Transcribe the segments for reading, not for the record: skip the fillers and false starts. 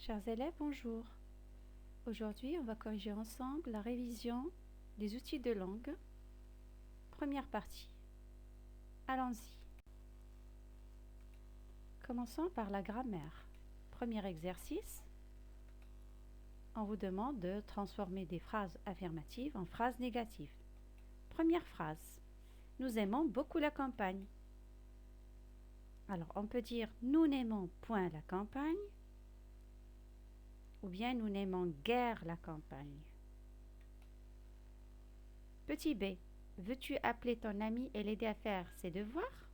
Chers élèves, bonjour. Aujourd'hui, on va corriger ensemble la révision des outils de langue. Première partie. Allons-y. Commençons par la grammaire. Premier exercice. On vous demande de transformer des phrases affirmatives en phrases négatives. Première phrase. Nous aimons beaucoup la campagne. Alors, on peut dire nous n'aimons point la campagne ou bien nous n'aimons guère la campagne. Petit b. Veux-tu appeler ton ami et l'aider à faire ses devoirs?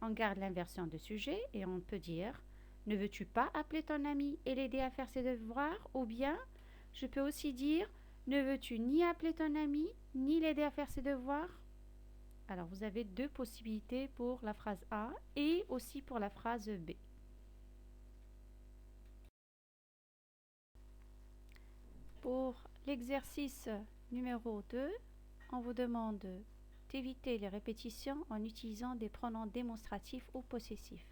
On garde l'inversion de sujet et on peut dire ne veux-tu pas appeler ton ami et l'aider à faire ses devoirs? Ou bien je peux aussi dire ne veux-tu ni appeler ton ami ni l'aider à faire ses devoirs? Alors vous avez deux possibilités pour la phrase A et aussi pour la phrase B. Pour l'exercice numéro 2, on vous demande d'éviter les répétitions en utilisant des pronoms démonstratifs ou possessifs.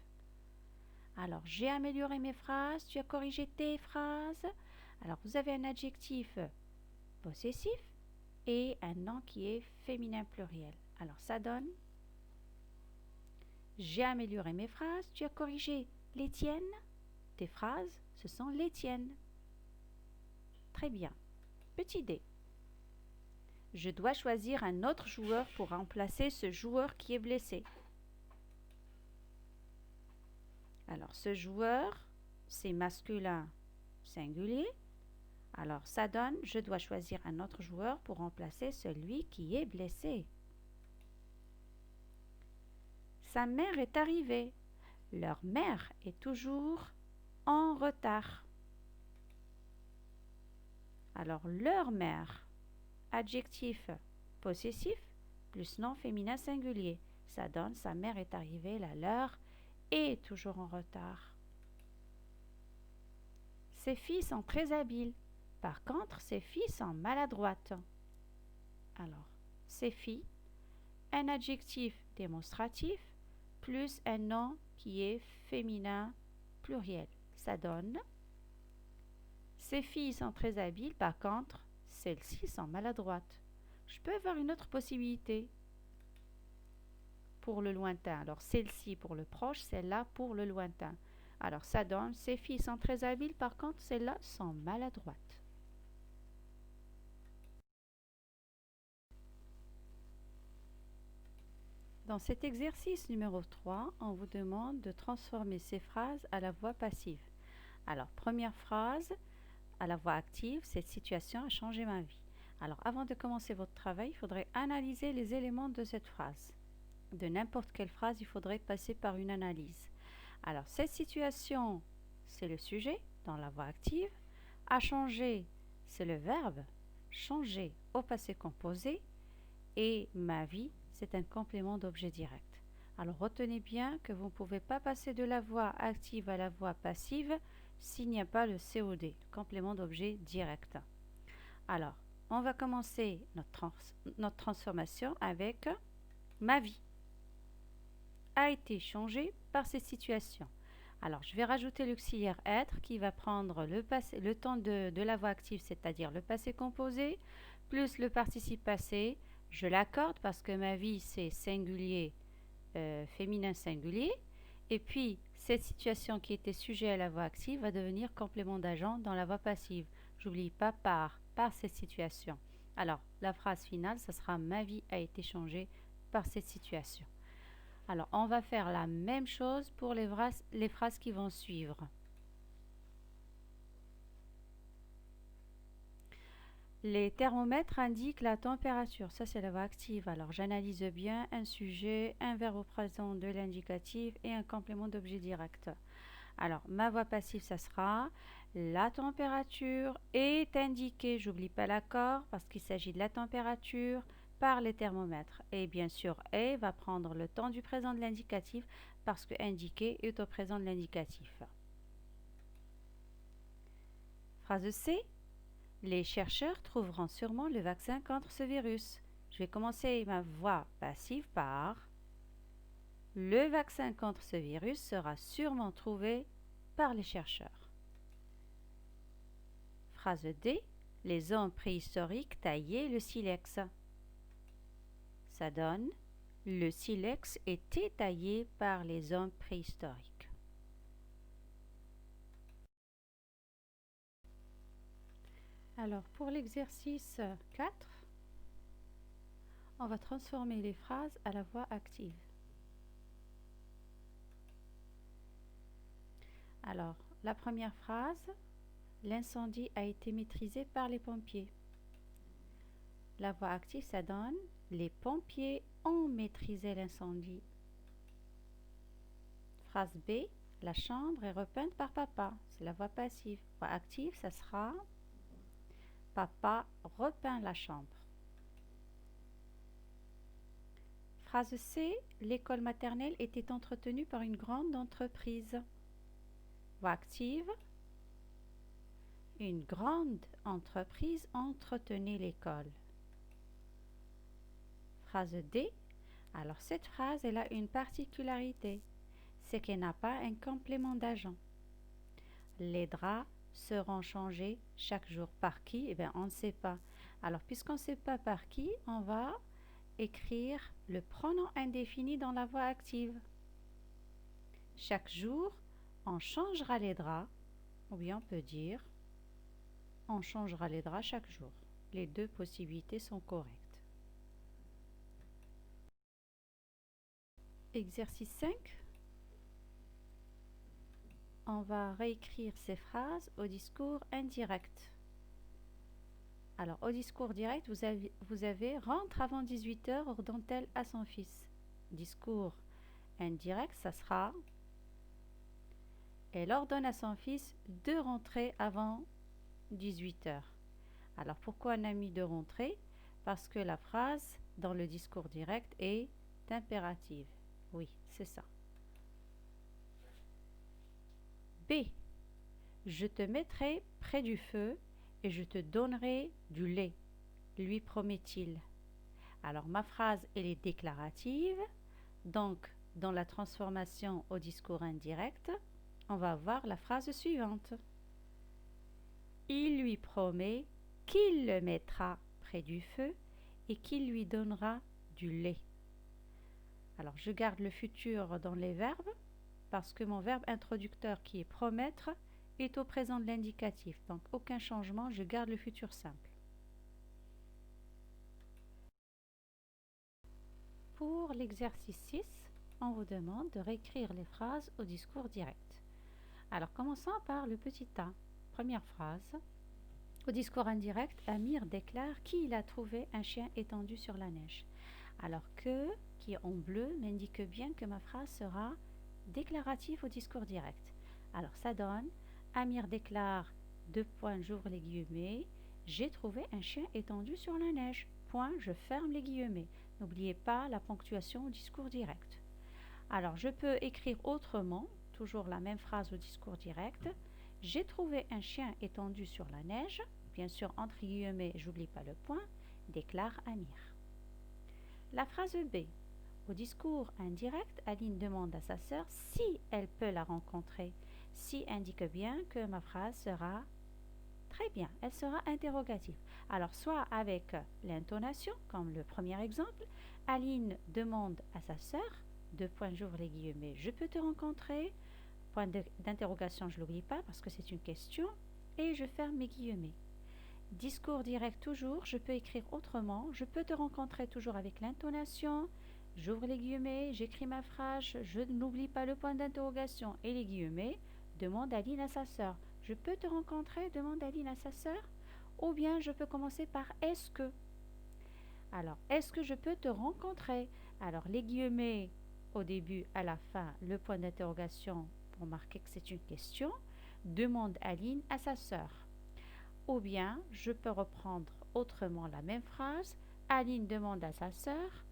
Alors, j'ai amélioré mes phrases, tu as corrigé tes phrases. Alors, vous avez un adjectif possessif et un nom qui est féminin pluriel. Alors, ça donne j'ai amélioré mes phrases, tu as corrigé les tiennes. Tes phrases, ce sont les tiennes. Très bien. Petit d. Je dois choisir un autre joueur pour remplacer ce joueur qui est blessé. Alors, ce joueur, c'est masculin singulier. Alors, ça donne, je dois choisir un autre joueur pour remplacer celui qui est blessé. Sa mère est arrivée. Leur mère est toujours en retard. Alors, leur mère, adjectif possessif, plus nom féminin singulier. Ça donne, sa mère est arrivée, la leur est toujours en retard. Ses filles sont très habiles. Par contre, ses filles sont maladroites. Alors, ses filles, un adjectif démonstratif, plus un nom qui est féminin pluriel. Ça donne ces filles sont très habiles, par contre, celles-ci sont maladroites. Je peux avoir une autre possibilité pour le lointain. Alors, celle-ci pour le proche, celle-là pour le lointain. Alors, ça donne ces filles sont très habiles, par contre, celles-là sont maladroites. Dans cet exercice numéro 3, on vous demande de transformer ces phrases à la voix passive. Alors, première phrase, à la voix active, cette situation a changé ma vie. Alors, avant de commencer votre travail, il faudrait analyser les éléments de cette phrase. De n'importe quelle phrase, il faudrait passer par une analyse. Alors, cette situation, c'est le sujet dans la voix active. A changé, c'est le verbe. Changer au passé composé. Et ma vie, c'est un complément d'objet direct. Alors retenez bien que vous ne pouvez pas passer de la voix active à la voix passive s'il n'y a pas le COD, complément d'objet direct. Alors, on va commencer notre transformation avec ma vie a été changée par cette situation. Alors, je vais rajouter l'auxiliaire être qui va prendre le temps de la voix active, c'est-à-dire le passé composé, plus le participe passé. Je l'accorde parce que ma vie, c'est singulier, féminin singulier. Et puis, cette situation qui était sujet à la voix active va devenir complément d'agent dans la voix passive. J'oublie pas par cette situation. Alors, la phrase finale, ce sera ma vie a été changée par cette situation. Alors, on va faire la même chose pour les phrases qui vont suivre. Les thermomètres indiquent la température. Ça, c'est la voix active. Alors, j'analyse bien un sujet, un verbe au présent de l'indicatif et un complément d'objet direct. Alors, ma voix passive, ça sera la température est indiquée. J'oublie pas l'accord parce qu'il s'agit de la température par les thermomètres. Et bien sûr, est va prendre le temps du présent de l'indicatif parce que indiqué est au présent de l'indicatif. Phrase C. Les chercheurs trouveront sûrement le vaccin contre ce virus. Je vais commencer ma voix passive par le vaccin contre ce virus sera sûrement trouvé par les chercheurs. Phrase D. Les hommes préhistoriques taillaient le silex. Ça donne: le silex était taillé par les hommes préhistoriques. Alors, pour l'exercice 4, on va transformer les phrases à la voix active. Alors, la première phrase: l'incendie a été maîtrisé par les pompiers. La voix active, ça donne: les pompiers ont maîtrisé l'incendie. Phrase B: la chambre est repeinte par papa. C'est la voix passive. Voix active, ça sera: papa repeint la chambre. Phrase C: l'école maternelle était entretenue par une grande entreprise. Voix active: une grande entreprise entretenait l'école. Phrase D. Alors cette phrase, elle a une particularité, c'est qu'elle n'a pas un complément d'agent. Les draps seront changés chaque jour. Par qui? Eh bien, on ne sait pas. Alors, puisqu'on ne sait pas par qui, on va écrire le pronom indéfini dans la voix active. Chaque jour, on changera les draps, ou bien on peut dire on changera les draps chaque jour. Les deux possibilités sont correctes. Exercice 5. On va réécrire ces phrases au discours indirect. Alors, au discours direct, vous avez rentre avant 18h, ordonne-t-elle à son fils. Discours indirect, ça sera: elle ordonne à son fils de rentrer avant 18h. Alors, pourquoi on a mis de rentrer? Parce que la phrase dans le discours direct est impérative. Oui, c'est ça. B. Je te mettrai près du feu et je te donnerai du lait, lui promet-il. Alors, ma phrase, elle est déclarative. Donc, dans la transformation au discours indirect, on va avoir la phrase suivante. Il lui promet qu'il le mettra près du feu et qu'il lui donnera du lait. Alors, je garde le futur dans les verbes parce que mon verbe introducteur qui est promettre est au présent de l'indicatif. Donc, aucun changement, je garde le futur simple. Pour l'exercice 6, on vous demande de réécrire les phrases au discours direct. Alors, commençons par le petit a. Première phrase. Au discours indirect, Amir déclare qu'il a trouvé un chien étendu sur la neige. Alors que, qui est en bleu, m'indique bien que ma phrase sera déclarative au discours direct. Alors, ça donne: Amir déclare, j'ouvre les guillemets, j'ai trouvé un chien étendu sur la neige. Je ferme les guillemets. N'oubliez pas la ponctuation au discours direct. Alors, je peux écrire autrement, toujours la même phrase au discours direct. J'ai trouvé un chien étendu sur la neige. Bien sûr, entre guillemets, j'oublie pas le point, déclare Amir. La phrase B. Au discours indirect, Aline demande à sa sœur si elle peut la rencontrer. Si indique bien que ma phrase sera très bien, elle sera interrogative. Alors, soit avec l'intonation, comme le premier exemple, Aline demande à sa sœur, j'ouvre les guillemets, je peux te rencontrer, point d'interrogation, je ne l'oublie pas parce que c'est une question, et je ferme mes guillemets. Discours direct toujours, je peux écrire autrement, je peux te rencontrer toujours avec l'intonation, j'ouvre les guillemets, j'écris ma phrase, je n'oublie pas le point d'interrogation et les guillemets, demande Aline à sa sœur. Je peux te rencontrer, demande Aline à sa sœur. Ou bien je peux commencer par est-ce que. Alors, est-ce que je peux te rencontrer? Alors, les guillemets au début, à la fin, le point d'interrogation pour marquer que c'est une question, demande Aline à sa sœur. Ou bien, je peux reprendre autrement la même phrase. Aline demande à sa sœur,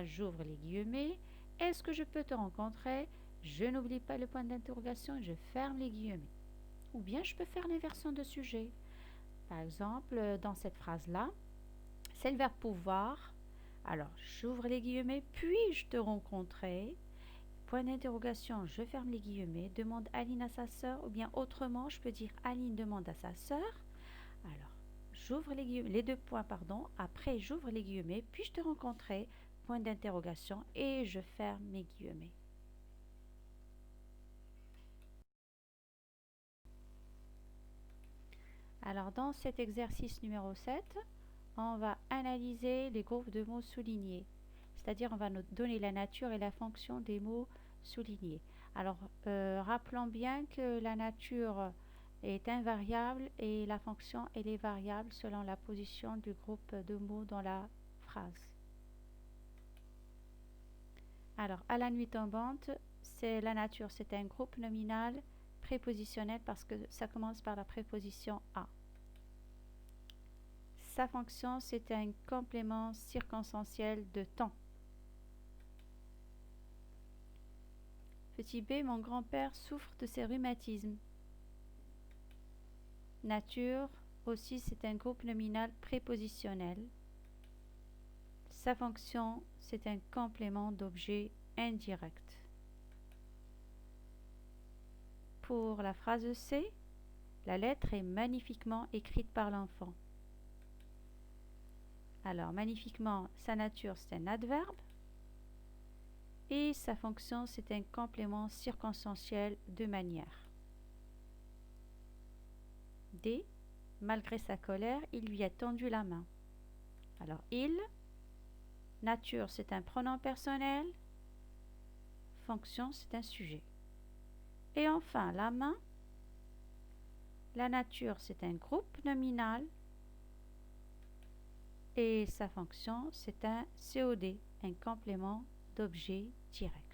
j'ouvre les guillemets, est-ce que je peux te rencontrer? Je n'oublie pas le point d'interrogation et je ferme les guillemets. Ou bien, je peux faire l'inversion de sujet. Par exemple, dans cette phrase-là, c'est le verbe pouvoir. Alors, j'ouvre les guillemets, puis-je te rencontrer? point d'interrogation, je ferme les guillemets, demande Aline à sa sœur, ou bien autrement, je peux dire Aline demande à sa sœur. Alors, j'ouvre les guillemets, les deux points, pardon, après j'ouvre les guillemets, puis-je te rencontrer, point d'interrogation, et je ferme mes guillemets. Alors, dans cet exercice numéro 7, on va analyser les groupes de mots soulignés. C'est-à-dire, on va nous donner la nature et la fonction des mots soulignés. Alors, rappelons bien que la nature est invariable et la fonction, elle est variable selon la position du groupe de mots dans la phrase. Alors, à la nuit tombante, c'est la nature, c'est un groupe nominal prépositionnel parce que ça commence par la préposition à. Sa fonction, c'est un complément circonstanciel de temps. Petit b, mon grand-père souffre de ses rhumatismes. Nature, aussi, c'est un groupe nominal prépositionnel. Sa fonction, c'est un complément d'objet indirect. Pour la phrase C, la lettre est magnifiquement écrite par l'enfant. Alors, magnifiquement, sa nature, c'est un adverbe. Et sa fonction, c'est un complément circonstanciel de manière. D. Malgré sa colère, il lui a tendu la main. Alors, il, nature, c'est un pronom personnel. Fonction, c'est un sujet. Et enfin, la main, la nature, c'est un groupe nominal. Et sa fonction, c'est un COD, un complément d'objet direct.